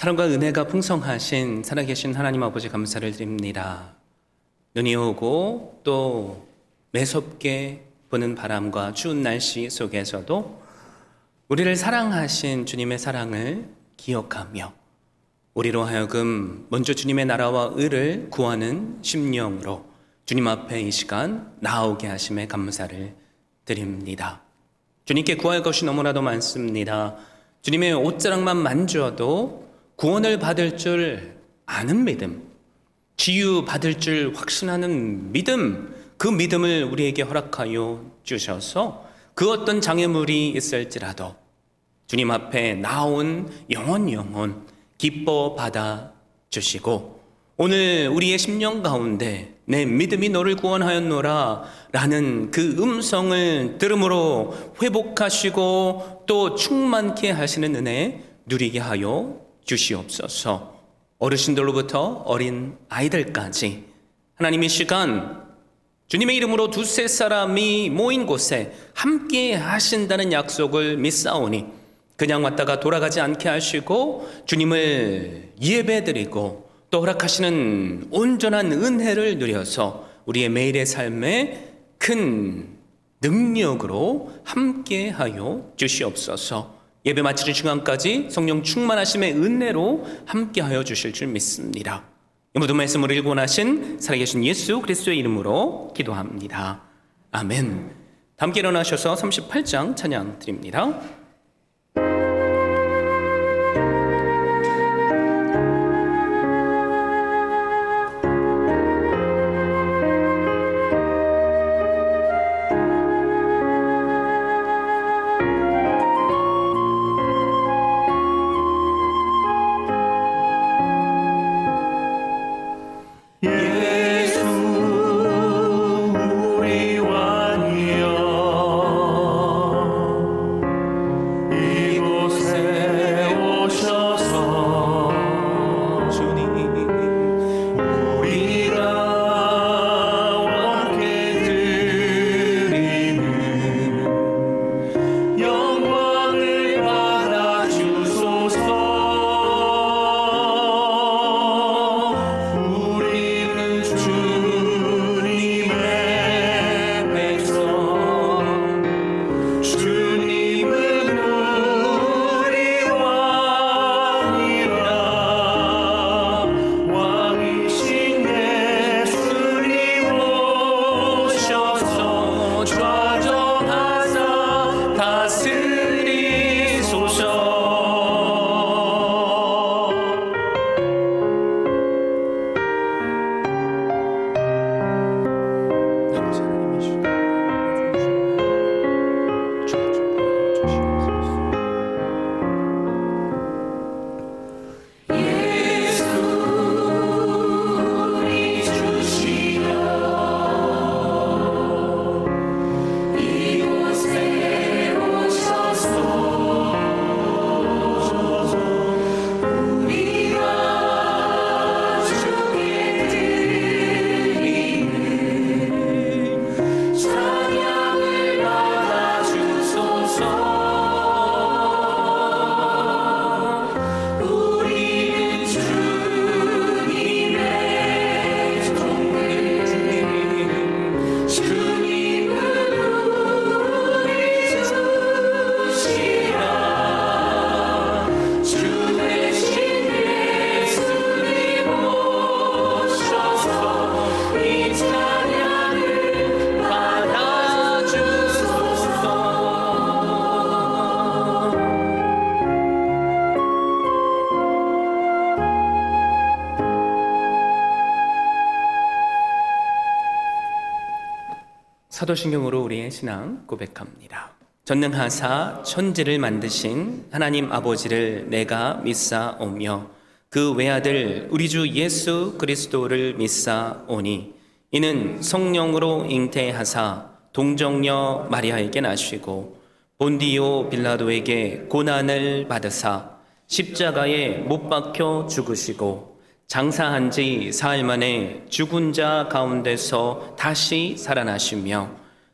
사랑과 은혜가 풍성하신 살아계신 하나님 아버지 감사를 드립니다. 눈이 오고 또 매섭게 부는 바람과 추운 날씨 속에서도 우리를 사랑하신 주님의 사랑을 기억하며 우리로 하여금 먼저 주님의 나라와 의를 구하는 심령으로 주님 앞에 이 시간 나오게 하심에 감사를 드립니다. 주님께 구할 것이 너무나도 많습니다. 주님의 옷자락만 만져도 구원을 받을 줄 아는 믿음, 치유받을 줄 확신하는 믿음, 그 믿음을 우리에게 허락하여 주셔서 그 어떤 장애물이 있을지라도 주님 앞에 나온 영혼 기뻐 받아 주시고, 오늘 우리의 심령 가운데 내 믿음이 너를 구원하였노라 라는 그 음성을 들음으로 회복하시고 또 충만케 하시는 은혜 누리게 하여 주시옵소서. 어르신들로부터 어린 아이들까지 하나님의 시간 주님의 이름으로 두세 사람이 모인 곳에 함께 하신다는 약속을 믿사오니 그냥 왔다가 돌아가지 않게 하시고 주님을 예배드리고 또 허락하시는 온전한 은혜를 누려서 우리의 매일의 삶에 큰 능력으로 함께하여 주시옵소서. 예배 마치는 시간까지 성령 충만하심의 은혜로 함께하여 주실 줄 믿습니다. 이 모든 말씀을 읽고 나신 살아계신 예수 그리스도의 이름으로 기도합니다. 아멘. 함께 일어나셔서 38장 찬양 드립니다. 사도신경으로 우리의 신앙 고백합니다. 전능하사 천지를 만드신 하나님 아버지를 내가 믿사오며 그 외아들 우리 주 예수 그리스도를 믿사오니 이는 성령으로 잉태하사 동정녀 마리아에게 나시고 본디오 빌라도에게 고난을 받으사 십자가에 못 박혀 죽으시고 장사한 지 사흘 만에 죽은 자 가운데서 다시 살아나시며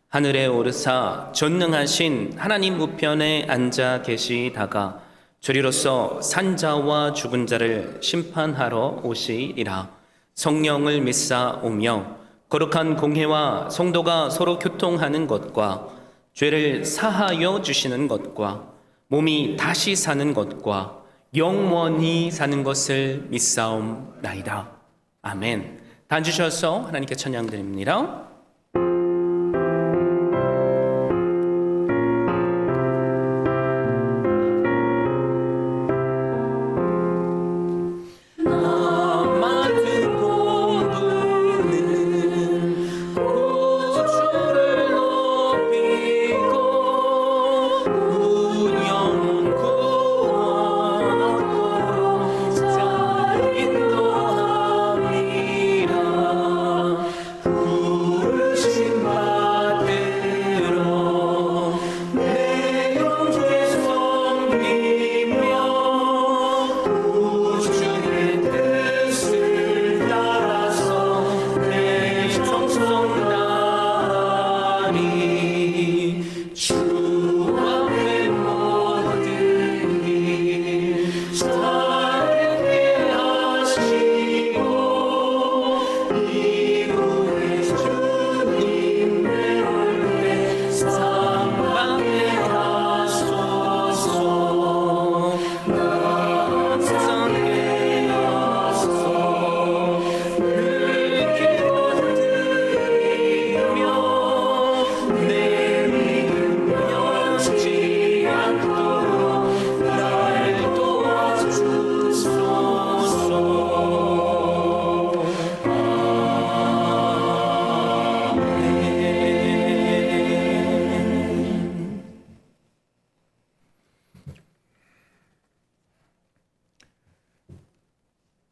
하늘에 오르사 전능하신 하나님 우편에 앉아 계시다가 주리로서 산자와 죽은 자를 심판하러 오시리라. 성령을 믿사오며 거룩한 공회와 성도가 서로 교통하는 것과 죄를 사하여 주시는 것과 몸이 다시 사는 것과 영원히 사는 것을 믿사옵나이다. 아멘. 다 앉으셔서 하나님께 찬양드립니다.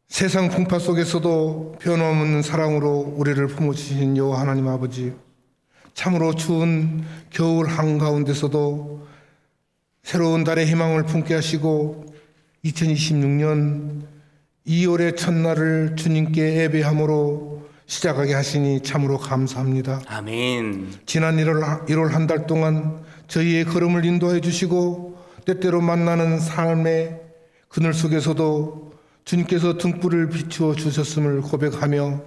세상 풍파 속에서도 변함없는 사랑으로 우리를 품어주신 여호와 하나님 아버지, 참으로 추운 겨울 한가운데서도 새로운 달의 희망을 품게 하시고 2026년 2월의 첫날을 주님께 예배함으로 시작하게 하시니 참으로 감사합니다. 아멘. 지난 1월 한 달 동안 저희의 걸음을 인도해 주시고 때때로 만나는 삶의 그늘 속에서도 주님께서 등불을 비추어 주셨음을 고백하며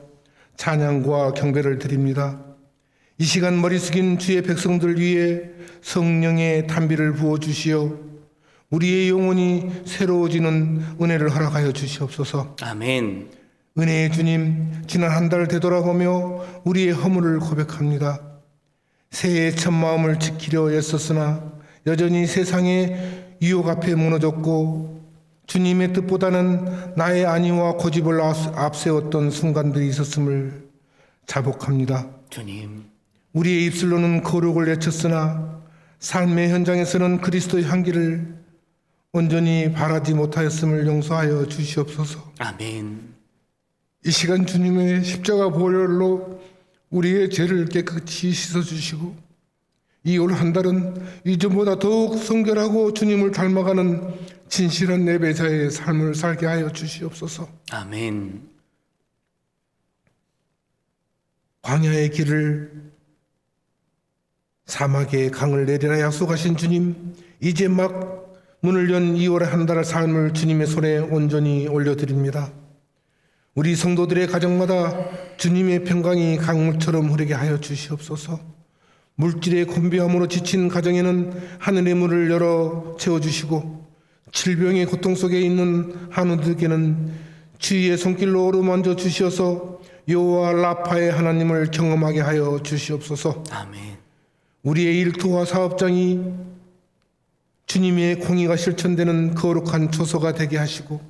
찬양과 경배를 드립니다. 이 시간 머리 숙인 주의 백성들 위해 성령의 단비를 부어주시어 우리의 영혼이 새로워지는 은혜를 허락하여 주시옵소서. 아멘. 은혜의 주님, 지난 한 달 되돌아보며 우리의 허물을 고백합니다. 새해의 첫 마음을 지키려 애썼으나 여전히 세상의 유혹 앞에 무너졌고 주님의 뜻보다는 나의 안위와 고집을 앞세웠던 순간들이 있었음을 자복합니다. 주님, 우리의 입술로는 거룩을 외쳤으나 삶의 현장에서는 그리스도의 향기를 온전히 바라지 못하였음을 용서하여 주시옵소서. 아멘. 이 시간 주님의 십자가 보혈로 우리의 죄를 깨끗이 씻어주시고 이 올 한 달은 이전보다 더욱 성결하고 주님을 닮아가는 진실한 예배자의 삶을 살게 하여 주시옵소서. 아멘. 광야의 길을 사막의 강을 내리라 약속하신 주님, 이제 막 문을 연 2월의 한 달의 삶을 주님의 손에 온전히 올려드립니다. 우리 성도들의 가정마다 주님의 평강이 강물처럼 흐르게 하여 주시옵소서. 물질의 곤비함으로 지친 가정에는 하늘의 문을 열어 채워주시고 질병의 고통 속에 있는 한우들에게는 주의 손길로 어루만져 주시어서 여호와 라파의 하나님을 경험하게 하여 주시옵소서. 아멘. 우리의 일터와 사업장이 주님의 공의가 실천되는 거룩한 초소가 되게 하시고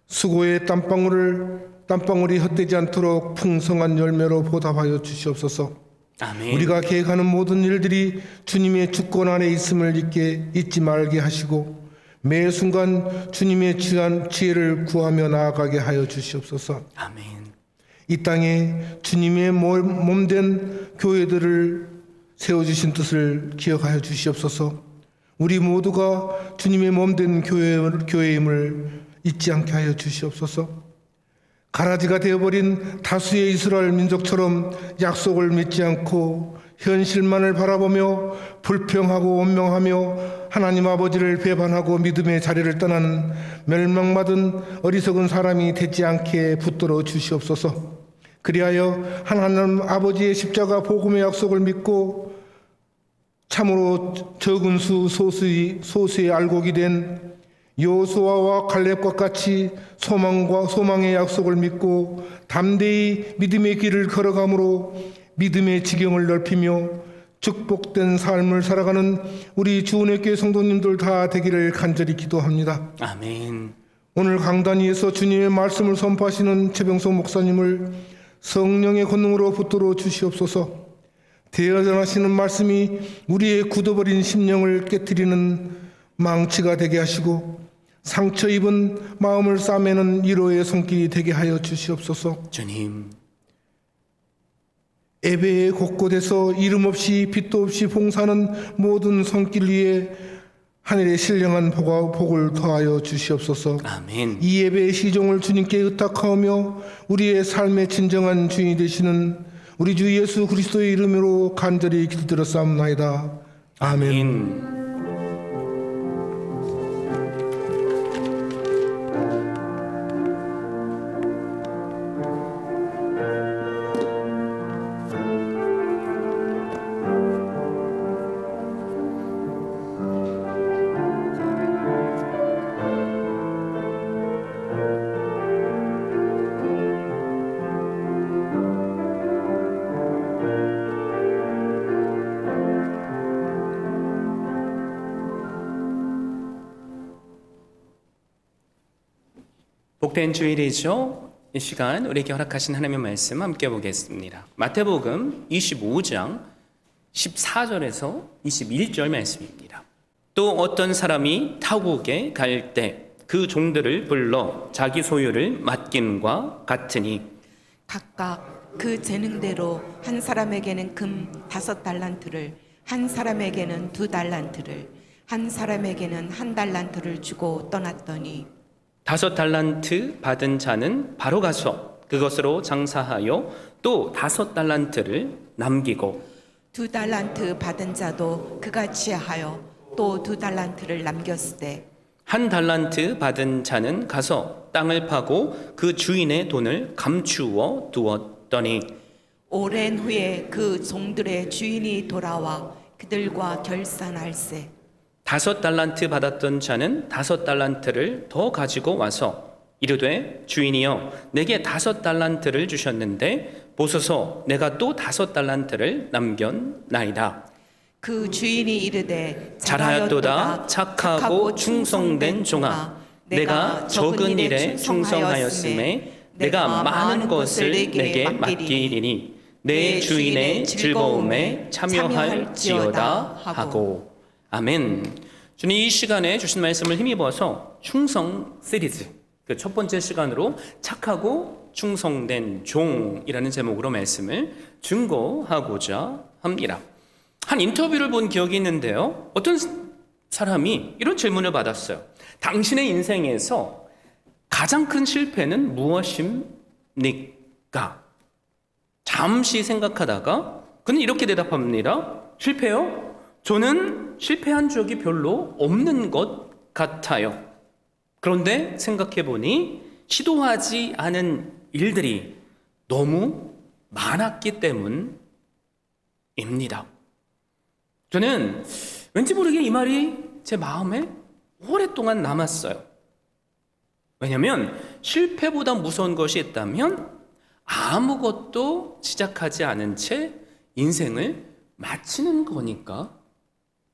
수고의 땀방울이 헛되지 않도록 풍성한 열매로 보답하여 주시옵소서. 아멘. 우리가 계획하는 모든 일들이 주님의 주권 안에 있음을 잊지 말게 하시고 매 순간 주님의 지혜를 구하며 나아가게 하여 주시옵소서. 아멘. 이 땅에 주님의 몸된 교회들을 세워주신 뜻을 기억하여 주시옵소서. 우리 모두가 주님의 몸된 교회임을 잊지 않게 하여 주시옵소서. 가라지가 되어버린 다수의 이스라엘 민족처럼 약속을 믿지 않고 현실만을 바라보며 불평하고 원망하며 하나님 아버지를 배반하고 믿음의 자리를 떠나는 멸망받은 어리석은 사람이 되지 않게 붙들어 주시옵소서. 그리하여 하나님 아버지의 십자가 복음의 약속을 믿고 참으로 적은 수 소수의 알곡이 된 여호수아와 갈렙과 같이 소망의 약속을 믿고 담대히 믿음의 길을 걸어가므로 믿음의 지경을 넓히며 축복된 삶을 살아가는 우리 주은혜교회 성도님들 다 되기를 간절히 기도합니다. 아멘. 오늘 강단 위에서 주님의 말씀을 선포하시는 최병석 목사님을 성령의 권능으로 붙들어 주시옵소서. 대여전하시는 말씀이 우리의 굳어버린 심령을 깨뜨리는 망치가 되게 하시고 상처 입은 마음을 싸매는 위로의 손길이 되게 하여 주시옵소서. 주님, 예배의 곳곳에서 이름 없이 빛도 없이 봉사하는 모든 손길 위에 하늘의 신령한 복을 더하여 주시옵소서. 아멘. 이 예배의 시종을 주님께 의탁하오며 우리의 삶의 진정한 주인이 되시는 우리 주 예수 그리스도의 이름으로 간절히 기도드렸사옵나이다. 아멘. 아멘. 복된 주일이죠. 이 시간 우리에게 허락하신 하나님의 말씀 함께 보겠습니다. 마태복음 25장 14절에서 21절 말씀입니다. 또 어떤 사람이 타국에 갈 때 그 종들을 불러 자기 소유를 맡김과 같으니 각각 그 재능대로 한 사람에게는 금 5달란트를, 한 사람에게는 2달란트를, 한 사람에게는 1달란트를 주고 떠났더니 5달란트 받은 자는 바로 가서 그것으로 장사하여 또 5달란트를 남기고 2달란트 받은 자도 그같이 하여 또 2달란트를 남겼으되 1달란트 받은 자는 가서 땅을 파고 그 주인의 돈을 감추어 두었더니 오랜 후에 그 종들의 주인이 돌아와 그들과 결산할세. 5달란트 받았던 자는 5달란트를 더 가지고 와서 이르되 주인이여 내게 5달란트를 주셨는데 보소서 내가 또 5달란트를 남겼나이다. 그 주인이 이르되 잘하였도다 착하고 충성된 종아 내가 적은 일에 충성하였음에 내가 많은 것을 내게 맡기리니 내 주인의 즐거움에 참여할지어다 하고. 아멘. 주님 이 시간에 주신 말씀을 힘입어서 충성 시리즈 그 첫 번째 시간으로 착하고 충성된 종이라는 제목으로 말씀을 증거하고자 합니다. 한 인터뷰를 본 기억이 있는데요. 어떤 사람이 이런 질문을 받았어요. 당신의 인생에서 가장 큰 실패는 무엇입니까? 잠시 생각하다가 그는 이렇게 대답합니다. 실패요? 저는 실패한 적이 별로 없는 것 같아요. 그런데 생각해보니 시도하지 않은 일들이 너무 많았기 때문입니다. 저는 왠지 모르게 이 말이 제 마음에 오랫동안 남았어요. 왜냐하면 실패보다 무서운 것이 있다면 아무것도 시작하지 않은 채 인생을 마치는 거니까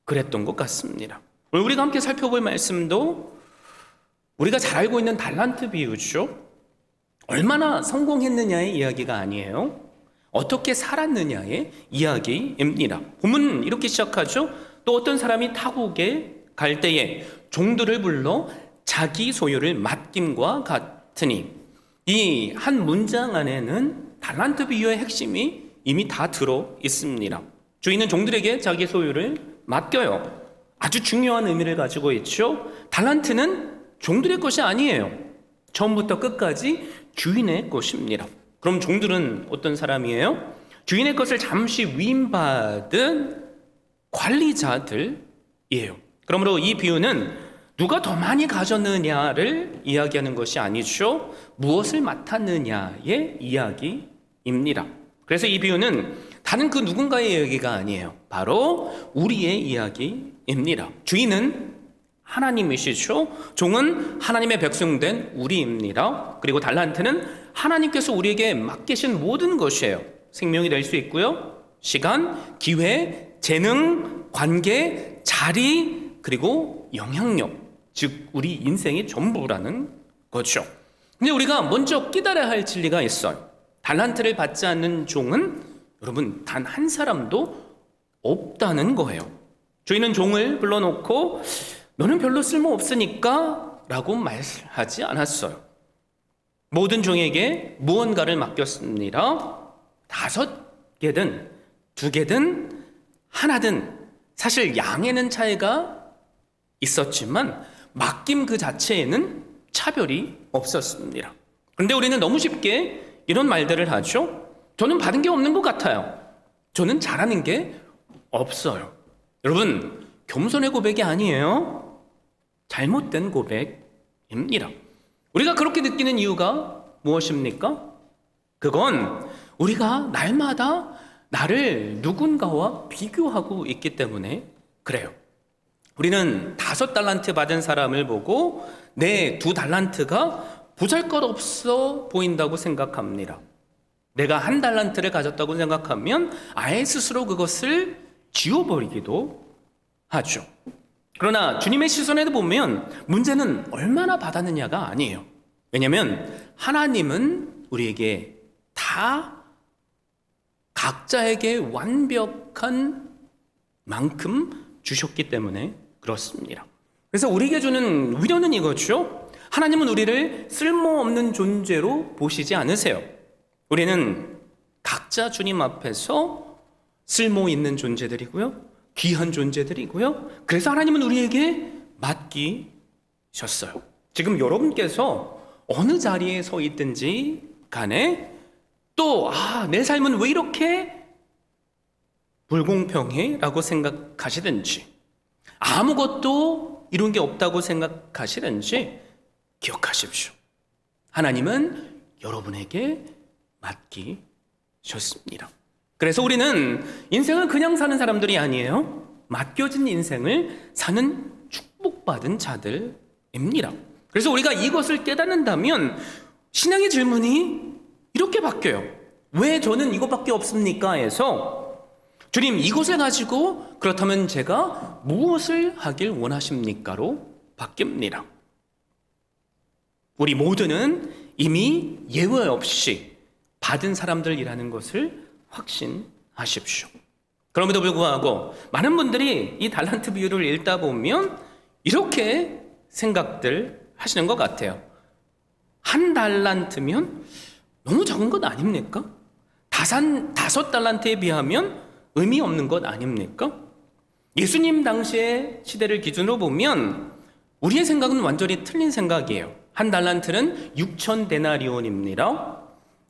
그랬던 것 같습니다. 오늘 우리가 함께 살펴볼 말씀도 우리가 잘 알고 있는 달란트 비유죠. 얼마나 성공했느냐의 이야기가 아니에요. 어떻게 살았느냐의 이야기입니다. 본문은 이렇게 시작하죠. 또 어떤 사람이 타국에 갈 때에 종들을 불러 자기 소유를 맡김과 같으니 이 한 문장 안에는 달란트 비유의 핵심이 이미 다 들어 있습니다. 주인은 종들에게 자기 소유를 맡겨요. 아주 중요한 의미를 가지고 있죠. 달란트는 종들의 것이 아니에요. 처음부터 끝까지 주인의 것입니다. 그럼 종들은 어떤 사람이에요? 주인의 것을 잠시 위임받은 관리자들이에요. 그러므로 이 비유는 누가 더 많이 가졌느냐를 이야기하는 것이 아니죠. 무엇을 맡았느냐의 이야기입니다. 그래서 이 비유는 다른 그 누군가의 이야기가 아니에요. 바로 우리의 이야기입니다. 주인은 하나님이시죠. 종은 하나님의 백성된 우리입니다. 그리고 달란트는 하나님께서 우리에게 맡기신 모든 것이에요. 생명이 될 수 있고요. 시간, 기회, 재능, 관계, 자리, 그리고 영향력. 즉 우리 인생이 전부라는 거죠. 근데 우리가 먼저 깨달아야 할 진리가 있어요. 달란트를 받지 않는 종은 여러분 단 한 사람도 없다는 거예요. 주인은 종을 불러놓고 너는 별로 쓸모없으니까 라고 말하지 않았어요. 모든 종에게 무언가를 맡겼습니다. 5개든 2개든 하나든 사실 양에는 차이가 있었지만 맡김 그 자체에는 차별이 없었습니다. 그런데 우리는 너무 쉽게 이런 말들을 하죠. 저는 받은 게 없는 것 같아요. 저는 잘하는 게 없어요. 여러분, 겸손의 고백이 아니에요. 잘못된 고백입니다. 우리가 그렇게 느끼는 이유가 무엇입니까? 그건 우리가 날마다 나를 누군가와 비교하고 있기 때문에 그래요. 우리는 5달란트 받은 사람을 보고 내 2달란트가 보잘것없어 보인다고 생각합니다. 내가 1달란트를 가졌다고 생각하면 아예 스스로 그것을 지워버리기도 하죠. 그러나 주님의 시선에도 보면 문제는 얼마나 받았느냐가 아니에요. 왜냐하면 하나님은 우리에게 다 각자에게 완벽한 만큼 주셨기 때문에 그렇습니다. 그래서 우리에게 주는 위로는 이거죠. 하나님은 우리를 쓸모없는 존재로 보시지 않으세요. 우리는 각자 주님 앞에서 쓸모 있는 존재들이고요. 귀한 존재들이고요. 그래서 하나님은 우리에게 맡기셨어요. 지금 여러분께서 어느 자리에 서 있든지 간에 또 내 삶은 왜 이렇게 불공평해? 라고 생각하시든지 아무것도 이룬 게 없다고 생각하시든지 기억하십시오. 하나님은 여러분에게 맡기셨습니다. 그래서 우리는 인생을 그냥 사는 사람들이 아니에요. 맡겨진 인생을 사는 축복받은 자들입니다. 그래서 우리가 이것을 깨닫는다면 신앙의 질문이 이렇게 바뀌어요. 왜 저는 이것밖에 없습니까? 해서 주님 이것을 가지고 그렇다면 제가 무엇을 하길 원하십니까?로 바뀝니다. 우리 모두는 이미 예외 없이 받은 사람들이라는 것을 확신하십시오. 그럼에도 불구하고 많은 분들이 이 달란트 비유를 읽다 보면 이렇게 생각들 하시는 것 같아요. 1달란트면 너무 적은 것 아닙니까? 5달란트에 비하면 의미 없는 것 아닙니까? 예수님 당시의 시대를 기준으로 보면 우리의 생각은 완전히 틀린 생각이에요. 1달란트는 6,000데나리온입니다.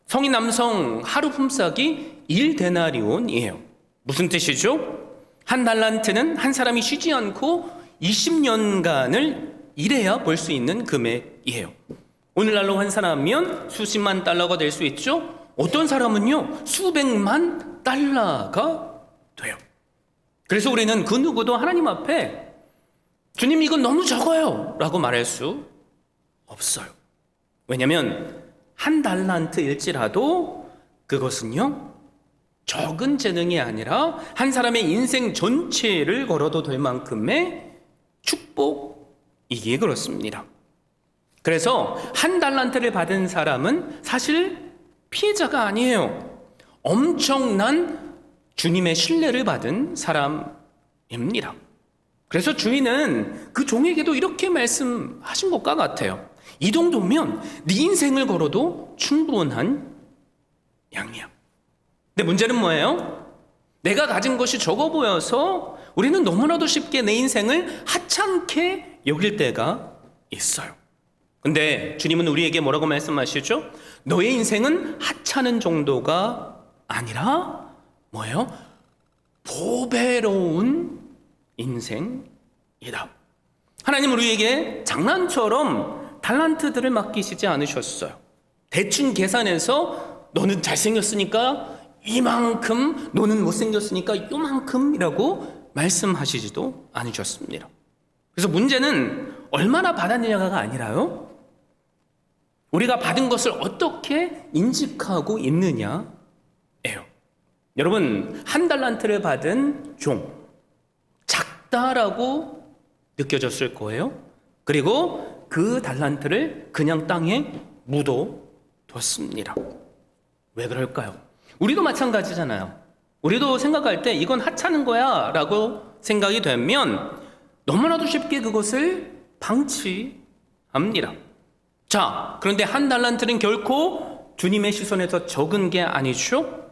성인 남성 하루 품삯이 1데나리온이에요. 무슨 뜻이죠? 1달란트는 한 사람이 쉬지 않고 20년간을 일해야 벌 수 있는 금액이에요. 오늘날로 환산하면 수십만 달러가 될 수 있죠? 어떤 사람은요, 수백만 달러가 돼요. 그래서 우리는 그 누구도 하나님 앞에 주님 이건 너무 적어요 라고 말할 수 없어요. 왜냐하면 1달란트일지라도 그것은요 적은 재능이 아니라 한 사람의 인생 전체를 걸어도 될 만큼의 축복이기에 그렇습니다. 그래서 1달란트를 받은 사람은 사실 피해자가 아니에요. 엄청난 주님의 신뢰를 받은 사람입니다. 그래서 주인은 그 종에게도 이렇게 말씀하신 것과 같아요. 이 정도면 네 인생을 걸어도 충분한 양이야. 근데 문제는 뭐예요? 내가 가진 것이 적어 보여서 우리는 너무나도 쉽게 내 인생을 하찮게 여길 때가 있어요. 근데 주님은 우리에게 뭐라고 말씀하시죠? 너의 인생은 하찮은 정도가 아니라 뭐예요? 보배로운 인생이다. 하나님 우리에게 장난처럼 달란트들을 맡기시지 않으셨어요. 대충 계산해서 너는 잘생겼으니까 이만큼, 너는 못생겼으니까 요만큼이라고 말씀하시지도 않으셨습니다. 그래서 문제는 얼마나 받았느냐가 아니라요, 우리가 받은 것을 어떻게 인식하고 있느냐예요. 여러분, 한 달란트를 받은 종, 작다라고 느껴졌을 거예요. 그리고 그 달란트를 그냥 땅에 묻어뒀습니다. 왜 그럴까요? 우리도 마찬가지잖아요. 우리도 생각할 때 이건 하찮은 거야 라고 생각이 되면 너무나도 쉽게 그것을 방치합니다. 자, 그런데 한 달란트는 결코 주님의 시선에서 적은 게 아니죠.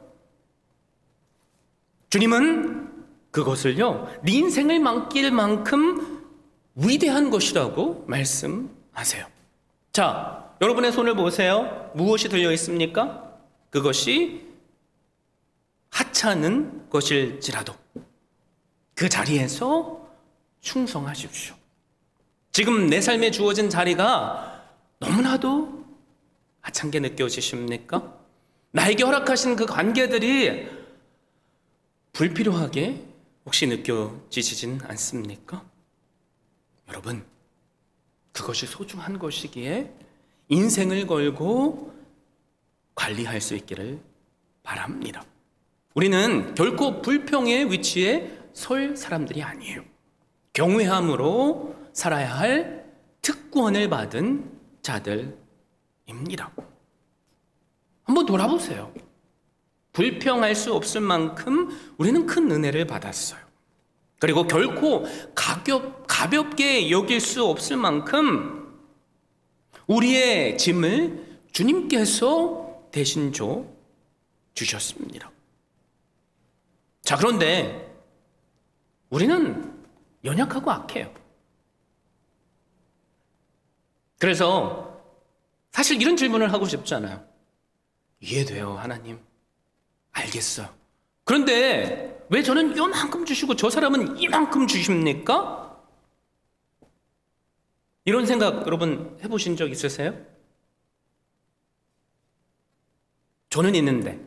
주님은 그것을요, 네 인생을 맡길 만큼 위대한 것이라고 말씀하세요. 자, 여러분의 손을 보세요. 무엇이 들려 있습니까? 그것이 하찮은 것일지라도 그 자리에서 충성하십시오. 지금 내 삶에 주어진 자리가 너무나도 하찮게 느껴지십니까? 나에게 허락하신 그 관계들이 불필요하게 혹시 느껴지시진 않습니까? 여러분, 그것이 소중한 것이기에 인생을 걸고 관리할 수 있기를 바랍니다. 우리는 결코 불평의 위치에 설 사람들이 아니에요. 경외함으로 살아야 할 특권을 받은 자들입니다. 한번 돌아보세요. 불평할 수 없을 만큼 우리는 큰 은혜를 받았어요. 그리고 결코 가볍게 여길 수 없을 만큼 우리의 짐을 주님께서 대신 주셨습니다. 자, 그런데 우리는 연약하고 악해요. 그래서 사실 이런 질문을 하고 싶잖아요. 이해돼요, 하나님. 알겠어요. 그런데 왜 저는 요만큼 주시고 저 사람은 이만큼 주십니까? 이런 생각 여러분 해보신 적 있으세요? 저는 있는데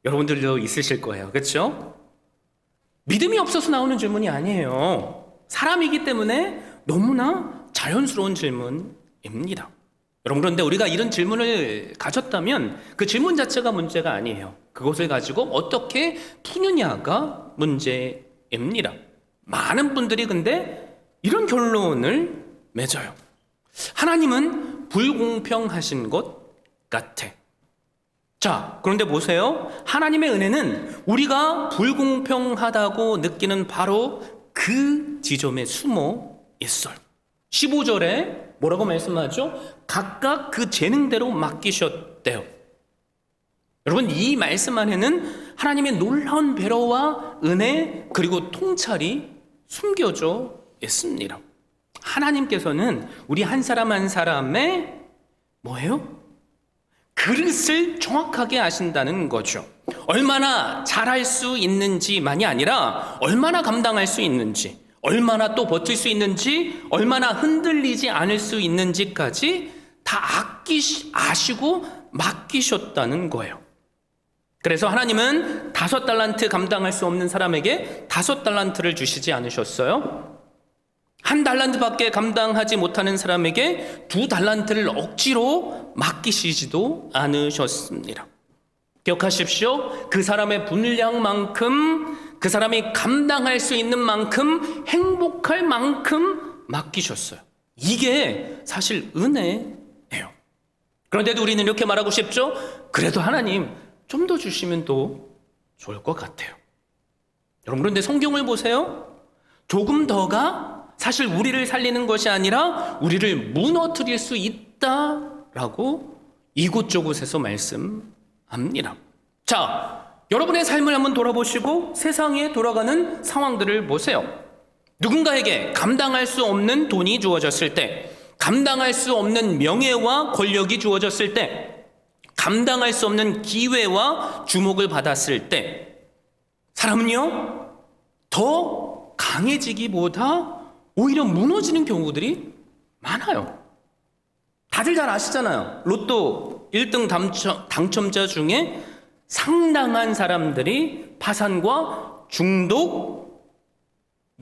여러분들도 있으실 거예요. 그렇죠? 믿음이 없어서 나오는 질문이 아니에요. 사람이기 때문에 너무나 자연스러운 질문입니다. 여러분, 그런데 우리가 이런 질문을 가졌다면 그 질문 자체가 문제가 아니에요. 그것을 가지고 어떻게 푸느냐가 문제입니다. 많은 분들이 근데 이런 결론을 맺어요. 하나님은 불공평하신 것 같아. 자, 그런데 보세요. 하나님의 은혜는 우리가 불공평하다고 느끼는 바로 그 지점에 숨어 있어요. 15절에 뭐라고 말씀하죠? 각각 그 재능대로 맡기셨대요. 여러분, 이 말씀 안에는 하나님의 놀라운 배려와 은혜 그리고 통찰이 숨겨져 있습니다. 하나님께서는 우리 한 사람 한 사람의 뭐예요? 그릇을 정확하게 아신다는 거죠. 얼마나 잘할 수 있는지만이 아니라 얼마나 감당할 수 있는지, 얼마나 또 버틸 수 있는지, 얼마나 흔들리지 않을 수 있는지까지 다 아시고 맡기셨다는 거예요. 그래서 하나님은 5달란트 감당할 수 없는 사람에게 5달란트를 주시지 않으셨어요. 1달란트밖에 감당하지 못하는 사람에게 2달란트를 억지로 맡기시지도 않으셨습니다. 기억하십시오. 그 사람의 분량만큼, 그 사람이 감당할 수 있는 만큼, 행복할 만큼 맡기셨어요. 이게 사실 은혜예요. 그런데도 우리는 이렇게 말하고 싶죠? 그래도 하나님 좀 더 주시면 또 좋을 것 같아요. 여러분, 그런데 성경을 보세요. 조금 더가 사실 우리를 살리는 것이 아니라 우리를 무너뜨릴 수 있다라고 이곳저곳에서 말씀합니다. 자, 여러분의 삶을 한번 돌아보시고 세상에 돌아가는 상황들을 보세요. 누군가에게 감당할 수 없는 돈이 주어졌을 때, 감당할 수 없는 명예와 권력이 주어졌을 때, 감당할 수 없는 기회와 주목을 받았을 때, 사람은요 더 강해지기보다 오히려 무너지는 경우들이 많아요. 다들 잘 아시잖아요. 로또 1등 당첨자 중에 상당한 사람들이 파산과 중독,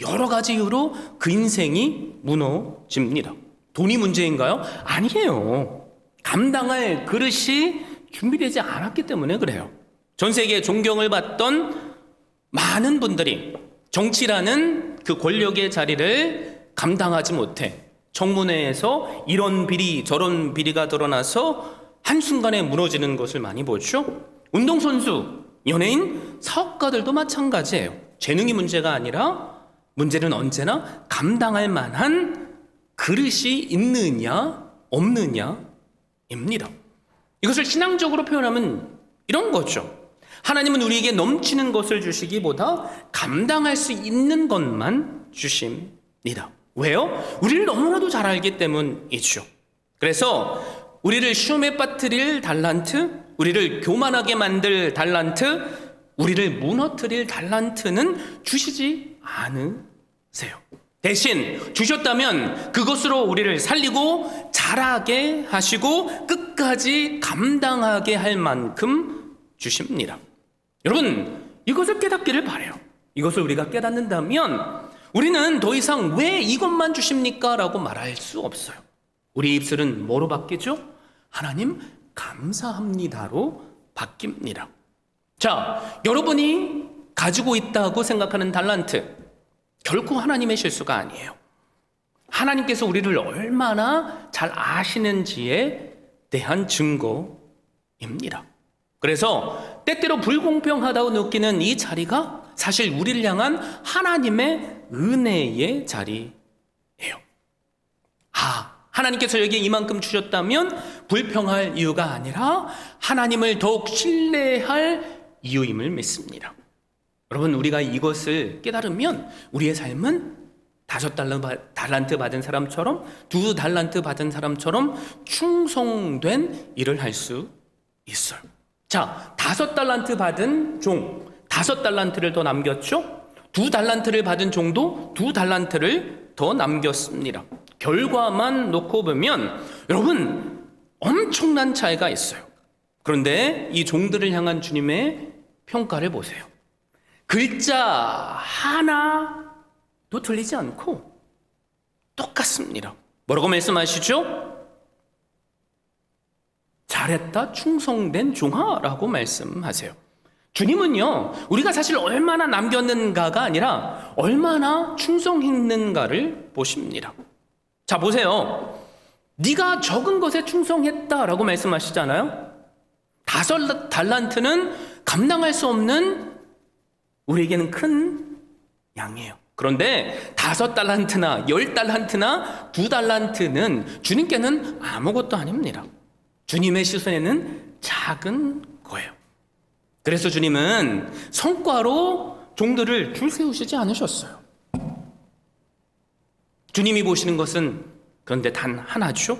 여러 가지 이유로 그 인생이 무너집니다. 돈이 문제인가요? 아니에요. 감당할 그릇이 준비되지 않았기 때문에 그래요. 전 세계 존경을 받던 많은 분들이 정치라는 그 권력의 자리를 감당하지 못해 청문회에서 이런 비리 저런 비리가 드러나서 한순간에 무너지는 것을 많이 보죠. 운동선수, 연예인, 사업가들도 마찬가지예요. 재능이 문제가 아니라 문제는 언제나 감당할 만한 그릇이 있느냐 없느냐입니다. 이것을 신앙적으로 표현하면 이런 거죠. 하나님은 우리에게 넘치는 것을 주시기보다 감당할 수 있는 것만 주십니다. 왜요? 우리를 너무나도 잘 알기 때문이죠. 그래서 우리를 시험에 빠뜨릴 달란트, 우리를 교만하게 만들 달란트, 우리를 무너뜨릴 달란트는 주시지 않으세요. 대신 주셨다면 그것으로 우리를 살리고 자라게 하시고 끝까지 감당하게 할 만큼 주십니다. 여러분, 이것을 깨닫기를 바라요. 이것을 우리가 깨닫는다면 우리는 더 이상 왜 이것만 주십니까? 라고 말할 수 없어요. 우리 입술은 뭐로 바뀌죠? 하나님 감사합니다로 바뀝니다. 자, 여러분이 가지고 있다고 생각하는 달란트, 결코 하나님의 실수가 아니에요. 하나님께서 우리를 얼마나 잘 아시는지에 대한 증거입니다. 그래서 때때로 불공평하다고 느끼는 이 자리가 사실 우리를 향한 하나님의 은혜의 자리예요. 하나님께서 여기에 이만큼 주셨다면 불평할 이유가 아니라 하나님을 더욱 신뢰할 이유임을 믿습니다. 여러분, 우리가 이것을 깨달으면 우리의 삶은 5달란트 받은 사람처럼 2달란트 받은 사람처럼 충성된 일을 할 수 있어요. 자, 5달란트 받은 종, 5달란트를 더 남겼죠? 2달란트를 받은 종도 2달란트를 더 남겼습니다. 결과만 놓고 보면 여러분 엄청난 차이가 있어요. 그런데 이 종들을 향한 주님의 평가를 보세요. 글자 하나도 틀리지 않고 똑같습니다. 뭐라고 말씀하시죠? 잘했다, 충성된 종아라고 말씀하세요. 주님은요, 우리가 사실 얼마나 남겼는가가 아니라 얼마나 충성했는가를 보십니다. 자, 보세요. 네가 적은 것에 충성했다라고 말씀하시잖아요. 5달란트는 감당할 수 없는 우리에게는 큰 양이에요. 그런데 5달란트나 10달란트나 2달란트는 주님께는 아무것도 아닙니다. 주님의 시선에는 작은 거예요. 그래서 주님은 성과로 종들을 줄 세우시지 않으셨어요. 주님이 보시는 것은 그런데 단 하나죠.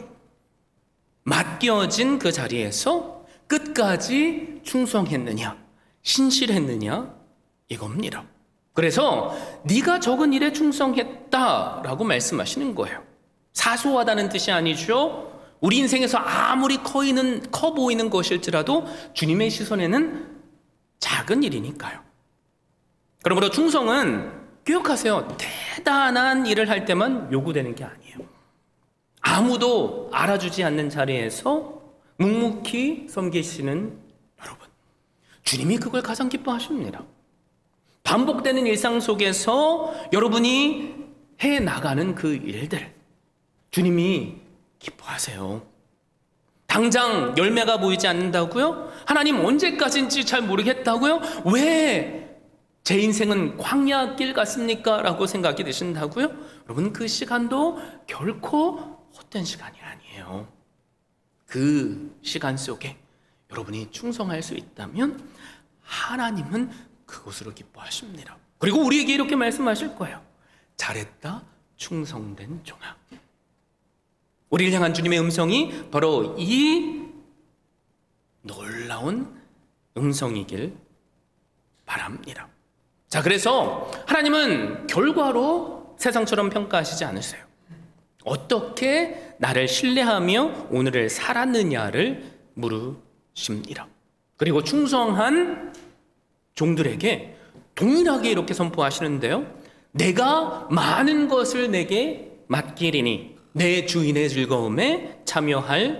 맡겨진 그 자리에서 끝까지 충성했느냐, 신실했느냐, 이겁니다. 그래서 네가 적은 일에 충성했다라고 말씀하시는 거예요. 사소하다는 뜻이 아니죠. 우리 인생에서 아무리 커 보이는 것일지라도 주님의 시선에는 작은 일이니까요. 그러므로 충성은 기억하세요. 대단한 일을 할 때만 요구되는 게 아니에요. 아무도 알아주지 않는 자리에서 묵묵히 섬기시는 여러분, 주님이 그걸 가장 기뻐하십니다. 반복되는 일상 속에서 여러분이 해나가는 그 일들, 주님이 기뻐하세요. 당장 열매가 보이지 않는다고요? 하나님 언제까지인지 잘 모르겠다고요? 왜 제 인생은 광야 길 같습니까? 라고 생각이 드신다고요? 여러분, 그 시간도 결코 헛된 시간이 아니에요. 그 시간 속에 여러분이 충성할 수 있다면 하나님은 그것으로 기뻐하십니다. 그리고 우리에게 이렇게 말씀하실 거예요. 잘했다, 충성된 종아. 우리를 향한 주님의 음성이 바로 이 놀라운 음성이길 바랍니다. 자, 그래서 하나님은 결과로 세상처럼 평가하시지 않으세요. 어떻게 나를 신뢰하며 오늘을 살았느냐를 물으십니다. 그리고 충성한 종들에게 동일하게 이렇게 선포하시는데요. 내가 많은 것을 내게 맡기리니 내 주인의 즐거움에 참여할지어다.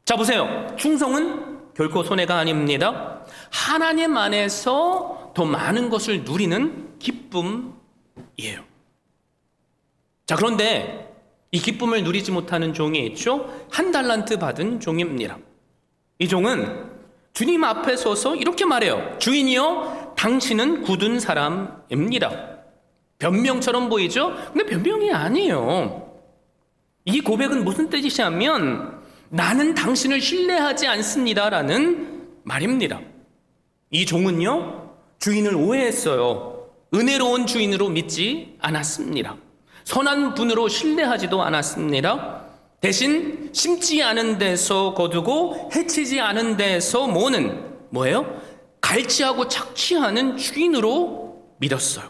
자, 보세요. 충성은 결코 손해가 아닙니다. 하나님 안에서 더 많은 것을 누리는 기쁨이에요. 자, 그런데 이 기쁨을 누리지 못하는 종이 있죠. 1달란트 받은 종입니다. 이 종은 주님 앞에 서서 이렇게 말해요. 주인이여, 당신은 굳은 사람입니다. 변명처럼 보이죠? 근데 변명이 아니에요. 이 고백은 무슨 뜻이냐면 나는 당신을 신뢰하지 않습니다라는 말입니다. 이 종은요, 주인을 오해했어요. 은혜로운 주인으로 믿지 않았습니다. 선한 분으로 신뢰하지도 않았습니다. 대신 심지 않은 데서 거두고 해치지 않은 데서 모으는 뭐예요? 갈취하고 착취하는 주인으로 믿었어요.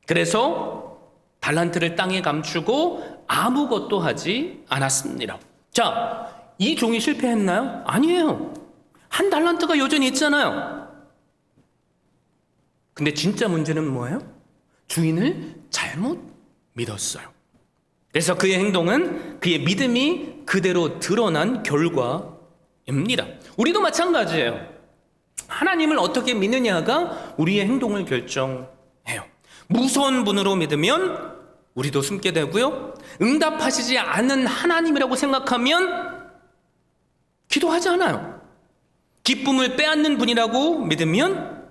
그래서 달란트를 땅에 감추고 아무것도 하지 않았습니다. 자, 이 종이 실패했나요? 아니에요. 1달란트가 여전히 있잖아요. 근데 진짜 문제는 뭐예요? 주인을 잘못 믿었어요. 그래서 그의 행동은 그의 믿음이 그대로 드러난 결과입니다. 우리도 마찬가지예요. 하나님을 어떻게 믿느냐가 우리의 행동을 결정해요. 무서운 분으로 믿으면 우리도 숨게 되고요. 응답하시지 않은 하나님이라고 생각하면 기도하지 않아요. 기쁨을 빼앗는 분이라고 믿으면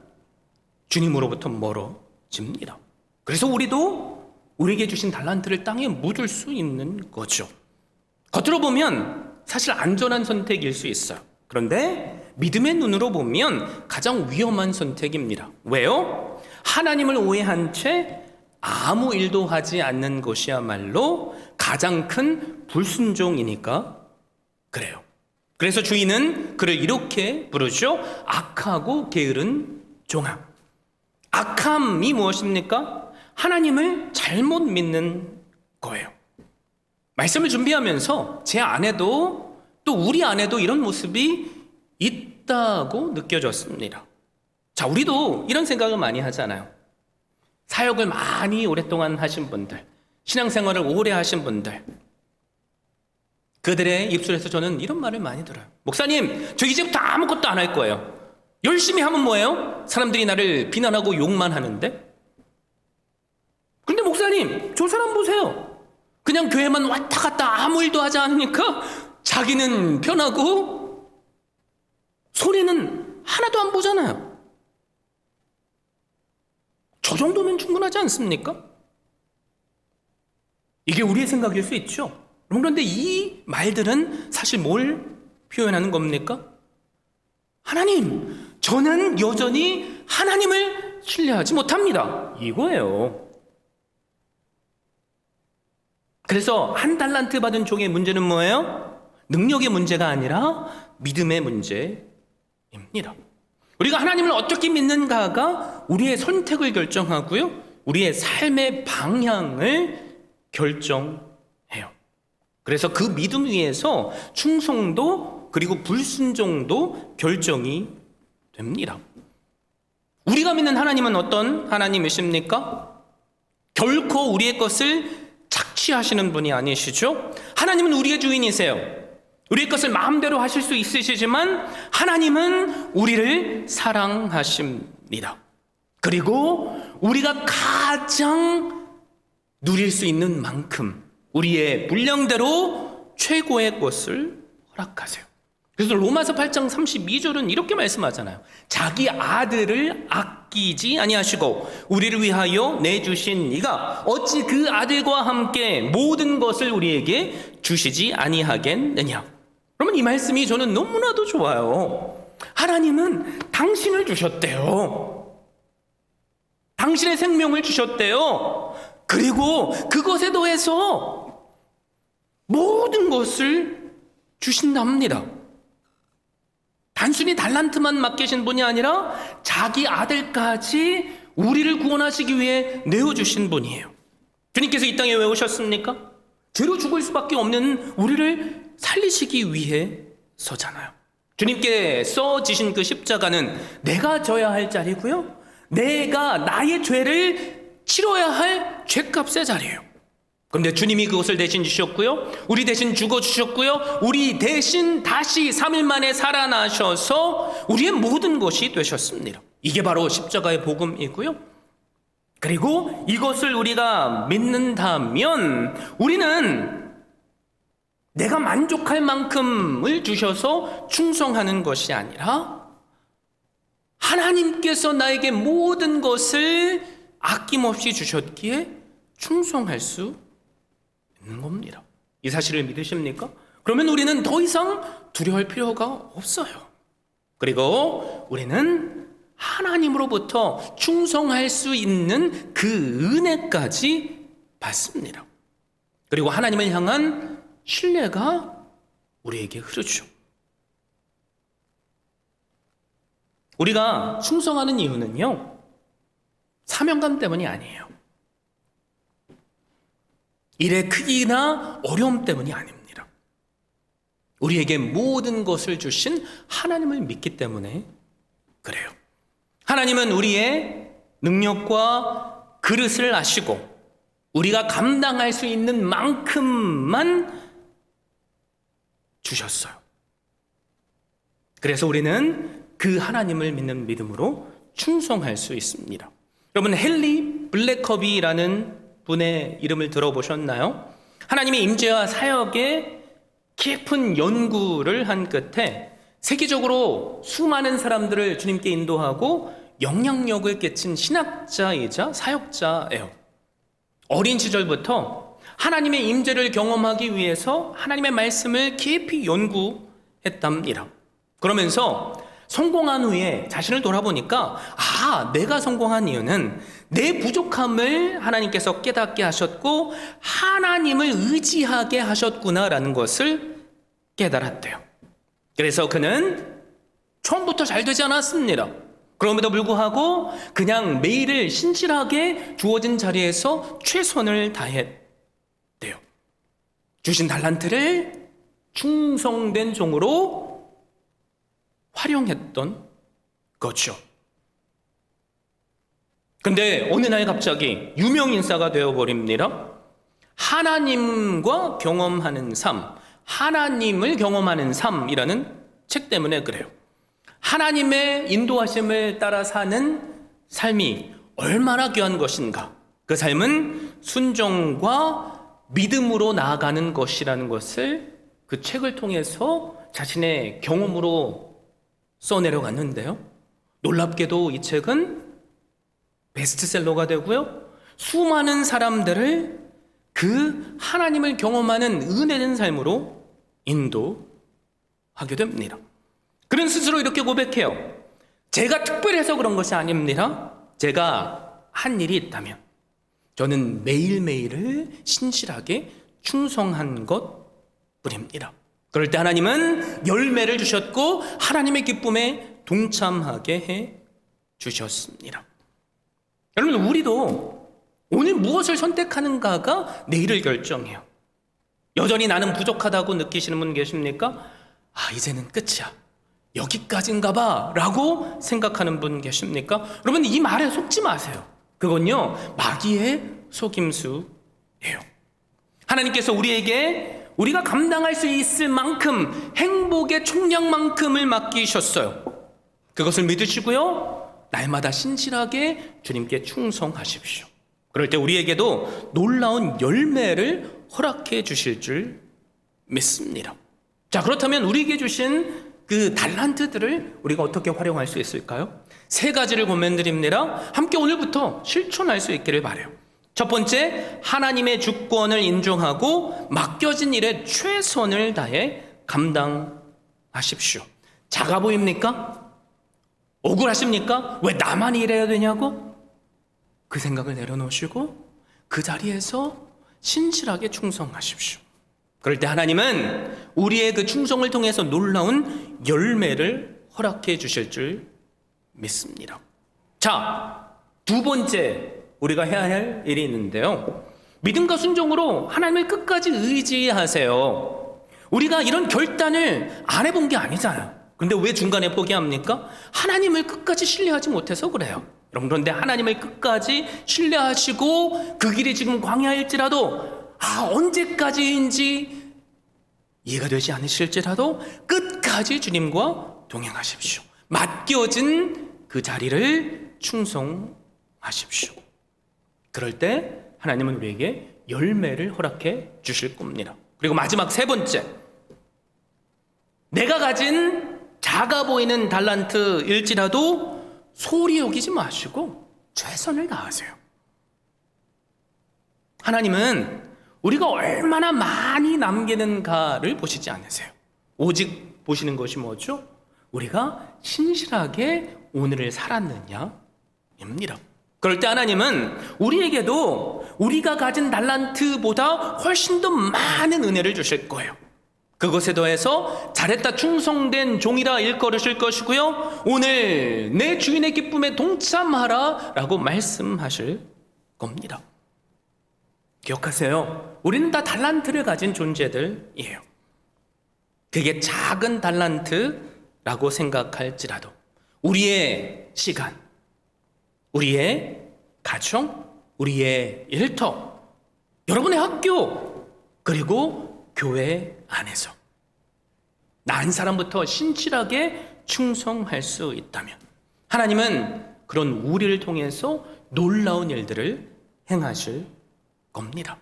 주님으로부터 멀어집니다. 그래서 우리도 우리에게 주신 달란트를 땅에 묻을 수 있는 거죠. 겉으로 보면 사실 안전한 선택일 수 있어요. 그런데 믿음의 눈으로 보면 가장 위험한 선택입니다. 왜요? 하나님을 오해한 채 아무 일도 하지 않는 것이야말로 가장 큰 불순종이니까 그래요. 그래서 주인은 그를 이렇게 부르죠. 악하고 게으른 종아. 악함이 무엇입니까? 하나님을 잘못 믿는 거예요. 말씀을 준비하면서 제 안에도 또 우리 안에도 이런 모습이 있다고 느껴졌습니다. 자, 우리도 이런 생각을 많이 하잖아요. 사역을 많이 오랫동안 하신 분들, 신앙생활을 오래 하신 분들, 그들의 입술에서 저는 이런 말을 많이 들어요. 목사님, 저 이제부터 아무것도 안 할 거예요. 열심히 하면 뭐예요? 사람들이 나를 비난하고 욕만 하는데? 근데 목사님, 저 사람 보세요. 그냥 교회만 왔다 갔다 아무 일도 하지 않으니까 자기는 편하고 손해는 하나도 안 보잖아요. 저 정도면 충분하지 않습니까? 이게 우리의 생각일 수 있죠. 그런데 이 말들은 사실 뭘 표현하는 겁니까? 하나님, 저는 여전히 하나님을 신뢰하지 못합니다. 이거예요. 그래서 1달란트 받은 종의 문제는 뭐예요? 능력의 문제가 아니라 믿음의 문제입니다. 우리가 하나님을 어떻게 믿는가가 우리의 선택을 결정하고요. 우리의 삶의 방향을 결정해요. 그래서 그 믿음 위에서 충성도 그리고 불순종도 결정이 됩니다. 우리가 믿는 하나님은 어떤 하나님이십니까? 결코 우리의 것을 착취하시는 분이 아니시죠? 하나님은 우리의 주인이세요. 우리의 것을 마음대로 하실 수 있으시지만 하나님은 우리를 사랑하십니다. 그리고 우리가 가장 누릴 수 있는 만큼 우리의 분량대로 최고의 것을 허락하세요. 그래서 로마서 8장 32절은 이렇게 말씀하잖아요. 자기 아들을 아끼지 아니하시고 우리를 위하여 내주신 이가 어찌 그 아들과 함께 모든 것을 우리에게 주시지 아니하겠느냐. 그러면 이 말씀이 저는 너무나도 좋아요. 하나님은 당신을 주셨대요. 당신의 생명을 주셨대요. 그리고 그것에 더해서 모든 것을 주신답니다. 단순히 달란트만 맡기신 분이 아니라 자기 아들까지 우리를 구원하시기 위해 내어주신 분이에요. 주님께서 이 땅에 왜 오셨습니까? 죄로 죽을 수밖에 없는 우리를 살리시기 위해서잖아요. 주님께 써지신 그 십자가는 내가 져야 할 자리고요, 내가 나의 죄를 치러야 할 죄값의 자리예요. 그런데 주님이 그것을 대신 주셨고요, 우리 대신 죽어주셨고요, 우리 대신 다시 3일 만에 살아나셔서 우리의 모든 것이 되셨습니다. 이게 바로 십자가의 복음이고요. 그리고 이것을 우리가 믿는다면 우리는 내가 만족할 만큼을 주셔서 충성하는 것이 아니라 하나님께서 나에게 모든 것을 아낌없이 주셨기에 충성할 수 있는 겁니다. 이 사실을 믿으십니까? 그러면 우리는 더 이상 두려워할 필요가 없어요. 그리고 우리는 하나님으로부터 충성할 수 있는 그 은혜까지 받습니다. 그리고 하나님을 향한 신뢰가 우리에게 흐르죠. 우리가 충성하는 이유는요, 사명감 때문이 아니에요. 일의 크기나 어려움 때문이 아닙니다. 우리에게 모든 것을 주신 하나님을 믿기 때문에 그래요. 하나님은 우리의 능력과 그릇을 아시고 우리가 감당할 수 있는 만큼만 주셨어요. 그래서 우리는 그 하나님을 믿는 믿음으로 충성할 수 있습니다. 여러분, 헨리 블랙커비라는 분의 이름을 들어보셨나요? 하나님의 임재와 사역에 깊은 연구를 한 끝에 세계적으로 수많은 사람들을 주님께 인도하고 영향력을 끼친 신학자이자 사역자예요. 어린 시절부터 하나님의 임재를 경험하기 위해서 하나님의 말씀을 깊이 연구했답니다. 그러면서 성공한 후에 자신을 돌아보니까 내가 성공한 이유는 내 부족함을 하나님께서 깨닫게 하셨고 하나님을 의지하게 하셨구나라는 것을 깨달았대요. 그래서 그는 처음부터 잘 되지 않았습니다. 그럼에도 불구하고 그냥 매일을 신실하게 주어진 자리에서 최선을 다했대요. 주신 달란트를 충성된 종으로 활용했던 거죠. 근데 어느 날 갑자기 유명 인사가 되어버립니다. 하나님과 경험하는 삶, 하나님을 경험하는 삶이라는 책 때문에 그래요. 하나님의 인도하심을 따라 사는 삶이 얼마나 귀한 것인가. 그 삶은 순종과 믿음으로 나아가는 것이라는 것을 그 책을 통해서 자신의 경험으로 써내려갔는데요. 놀랍게도 이 책은 베스트셀러가 되고요, 수많은 사람들을 그 하나님을 경험하는 은혜된 삶으로 인도하게 됩니다. 그는 스스로 이렇게 고백해요. 제가 특별해서 그런 것이 아닙니다. 제가 한 일이 있다면 저는 매일매일을 신실하게 충성한 것뿐입니다. 그럴 때 하나님은 열매를 주셨고 하나님의 기쁨에 동참하게 해 주셨습니다. 여러분, 우리도 오늘 무엇을 선택하는가가 내일을 결정해요. 여전히 나는 부족하다고 느끼시는 분 계십니까? 이제는 끝이야, 여기까지인가 봐 라고 생각하는 분 계십니까? 여러분, 이 말에 속지 마세요. 그건요, 마귀의 속임수예요. 하나님께서 우리에게 우리가 감당할 수 있을 만큼 행복의 총량만큼을 맡기셨어요. 그것을 믿으시고요, 날마다 신실하게 주님께 충성하십시오. 그럴 때 우리에게도 놀라운 열매를 허락해 주실 줄 믿습니다. 자, 그렇다면 우리에게 주신 그 달란트들을 우리가 어떻게 활용할 수 있을까요? 3가지를 권면드립니다. 함께 오늘부터 실천할 수 있기를 바라요. 첫 번째, 하나님의 주권을 인정하고 맡겨진 일에 최선을 다해 감당하십시오. 작아 보입니까? 억울하십니까? 왜 나만 일해야 되냐고? 그 생각을 내려놓으시고 그 자리에서 신실하게 충성하십시오. 그럴 때 하나님은 우리의 그 충성을 통해서 놀라운 열매를 허락해 주실 줄 믿습니다. 자, 두 번째 우리가 해야 할 일이 있는데요. 믿음과 순종으로 하나님을 끝까지 의지하세요. 우리가 이런 결단을 안 해본 게 아니잖아요. 근데 왜 중간에 포기합니까? 하나님을 끝까지 신뢰하지 못해서 그래요. 여러분, 그런데 하나님을 끝까지 신뢰하시고 그 길이 지금 광야일지라도 언제까지인지 이해가 되지 않으실지라도 끝까지 주님과 동행하십시오. 맡겨진 그 자리를 충성하십시오. 그럴 때 하나님은 우리에게 열매를 허락해 주실 겁니다. 그리고 마지막 세 번째, 내가 가진 작아 보이는 달란트일지라도 소홀히 여기지 마시고 최선을 다하세요. 하나님은 우리가 얼마나 많이 남기는가를 보시지 않으세요. 오직 보시는 것이 뭐죠? 우리가 신실하게 오늘을 살았느냐입니다. 그럴 때 하나님은 우리에게도 우리가 가진 달란트보다 훨씬 더 많은 은혜를 주실 거예요. 그것에 더해서 잘했다 충성된 종이라 일컬으실 것이고요, 오늘 내 주인의 기쁨에 동참하라 라고 말씀하실 겁니다. 기억하세요. 우리는 다 달란트를 가진 존재들이에요. 그게 작은 달란트라고 생각할지라도 우리의 시간, 우리의 가정, 우리의 일터, 여러분의 학교, 그리고 교회 안에서 나 한 사람부터 신실하게 충성할 수 있다면 하나님은 그런 우리를 통해서 놀라운 일들을 행하실 겁니다.